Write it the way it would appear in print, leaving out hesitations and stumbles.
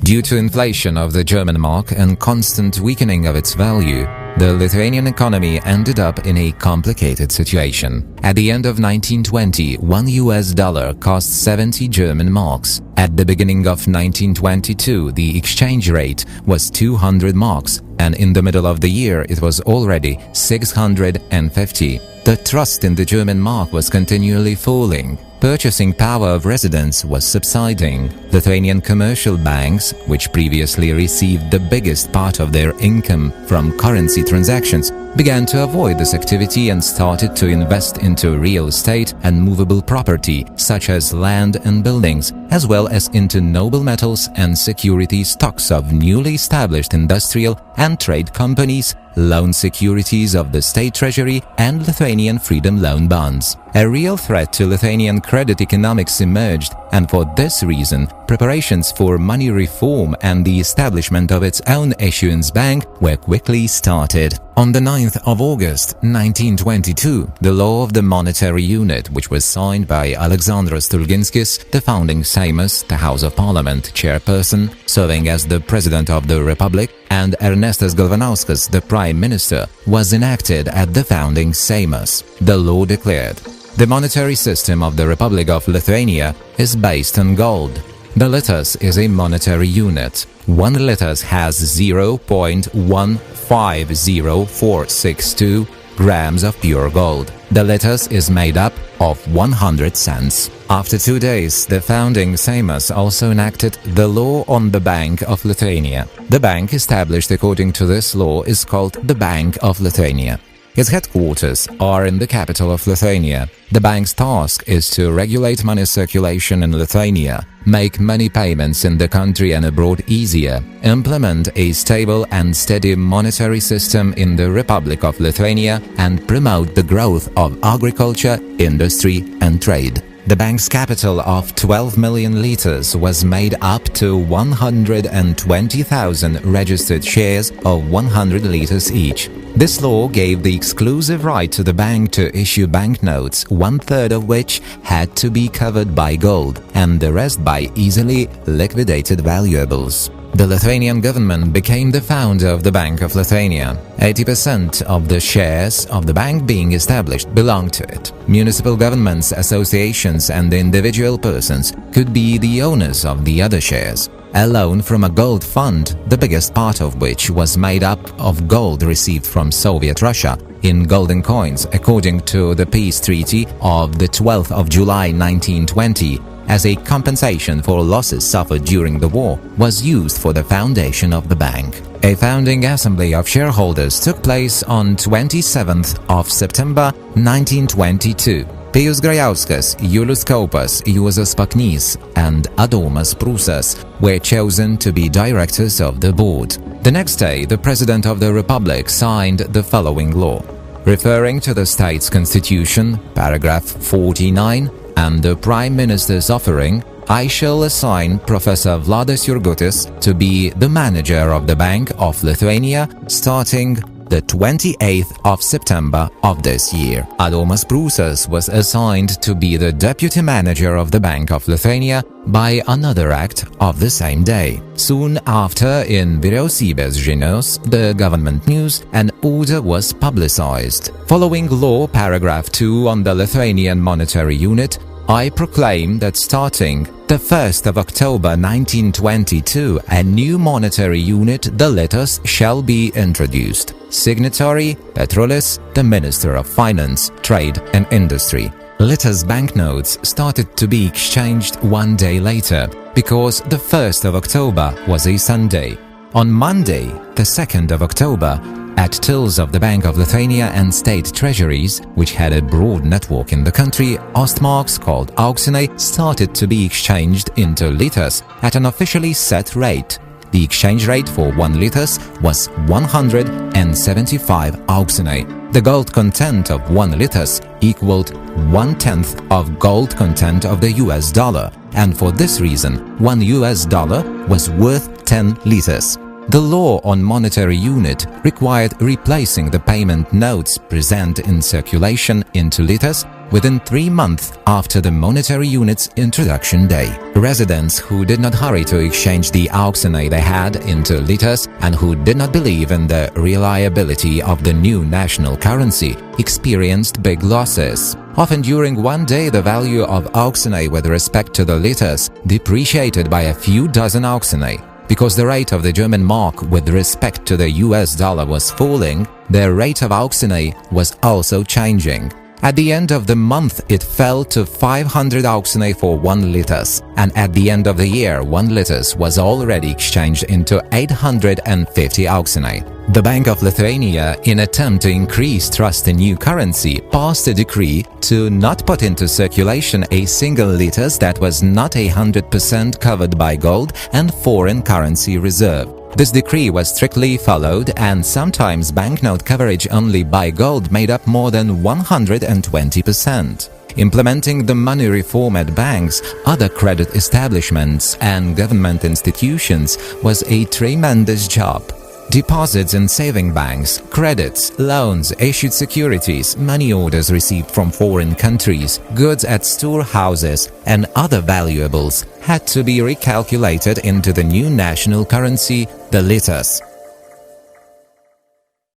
Due to inflation of the German mark and constant weakening of its value, the Lithuanian economy ended up in a complicated situation. At the end of 1920, $1 cost 70 German marks. At the beginning of 1922, the exchange rate was 200 marks, and in the middle of the year it was already 650. The trust in the German mark was continually falling. Purchasing power of residents was subsiding. Lithuanian commercial banks, which previously received the biggest part of their income from currency transactions, began to avoid this activity and started to invest into real estate and movable property, such as land and buildings, as well as into noble metals and security stocks of newly established industrial and trade companies, loan securities of the state treasury, and Lithuanian freedom loan bonds. A real threat to Lithuanian credit economics emerged, and for this reason, preparations for money reform and the establishment of its own issuance bank were quickly started. On the 9th of August 1922, the law of the monetary unit, which was signed by Aleksandras Stulginskis, the founding Seimas, the House of Parliament chairperson, serving as the President of the Republic, and Ernestas Galvanauskas, the Prime Minister, was enacted at the founding Seimas. The law declared, "The monetary system of the Republic of Lithuania is based on gold. The litas is a monetary unit. 1 litas has 0.150462 grams of pure gold. The litas is made up of 100 cents. After 2 days, the founding Seimas also enacted the law on the Bank of Lithuania. The bank established according to this law is called the Bank of Lithuania. Its headquarters are in the capital of Lithuania. The bank's task is to regulate money circulation in Lithuania, make money payments in the country and abroad easier, implement a stable and steady monetary system in the Republic of Lithuania, and promote the growth of agriculture, industry and trade. The bank's capital of 12 million liters was made up to 120,000 registered shares of 100 liters each. This law gave the exclusive right to the bank to issue banknotes, 1/3 of which had to be covered by gold and the rest by easily liquidated valuables. The Lithuanian government became the founder of the Bank of Lithuania. 80% of the shares of the bank being established belonged to it. Municipal governments, associations and individual persons could be the owners of the other shares. A loan from a gold fund, the biggest part of which was made up of gold received from Soviet Russia in golden coins, according to the peace treaty of the 12th of July 1920, as a compensation for losses suffered during the war, was used for the foundation of the bank. A founding assembly of shareholders took place on 27th of September 1922. Pijus Grajauskas, Julius Kaupas, Juozas Paknys and Adomas Prūsas were chosen to be directors of the board. The next day, the President of the Republic signed the following law. Referring to the state's constitution, paragraph 49, and the Prime Minister's offering, I shall assign Professor Vladas Jurgutis to be the manager of the Bank of Lithuania starting the 28th of September of this year. Adomas Prūsas was assigned to be the deputy manager of the Bank of Lithuania by another act of the same day. Soon after, in Vyriausybės žinios, the government news, an order was publicized. Following law paragraph 2 on the Lithuanian monetary unit, I proclaim that starting the 1st of October 1922, a new monetary unit, the litas, shall be introduced. Signatory, Petrulis, the Minister of Finance, Trade and Industry. Litas banknotes started to be exchanged 1 day later, because the 1st of October was a Sunday. On Monday, the 2nd of October, at tills of the Bank of Lithuania and state treasuries, which had a broad network in the country, Ostmarks called auksiniai started to be exchanged into litas at an officially set rate. The exchange rate for 1 litas was 175 auksiniai. The gold content of 1 litas equaled 1/10 of gold content of the US dollar, and for this reason, $1 was worth 10 litas. The law on monetary unit required replacing the payment notes present in circulation into litas within 3 months after the monetary unit's introduction day. Residents who did not hurry to exchange the auxinae they had into litas and who did not believe in the reliability of the new national currency experienced big losses. Often during one day, the value of auxinae with respect to the litas depreciated by a few dozen auxinae. Because the rate of the German mark with respect to the US dollar was falling, the rate of auxinae was also changing. At the end of the month, it fell to 500 auxinae for 1 litas, and at the end of the year, 1 litas was already exchanged into 850 auxinae. The Bank of Lithuania, in attempt to increase trust in new currency, passed a decree to not put into circulation a single litas that was not 100% covered by gold and foreign currency reserve. This decree was strictly followed, and sometimes banknote coverage only by gold made up more than 120%. Implementing the money reform at banks, other credit establishments, and government institutions was a tremendous job. Deposits in saving banks, credits, loans, issued securities, money orders received from foreign countries, goods at storehouses, and other valuables had to be recalculated into the new national currency, the litas.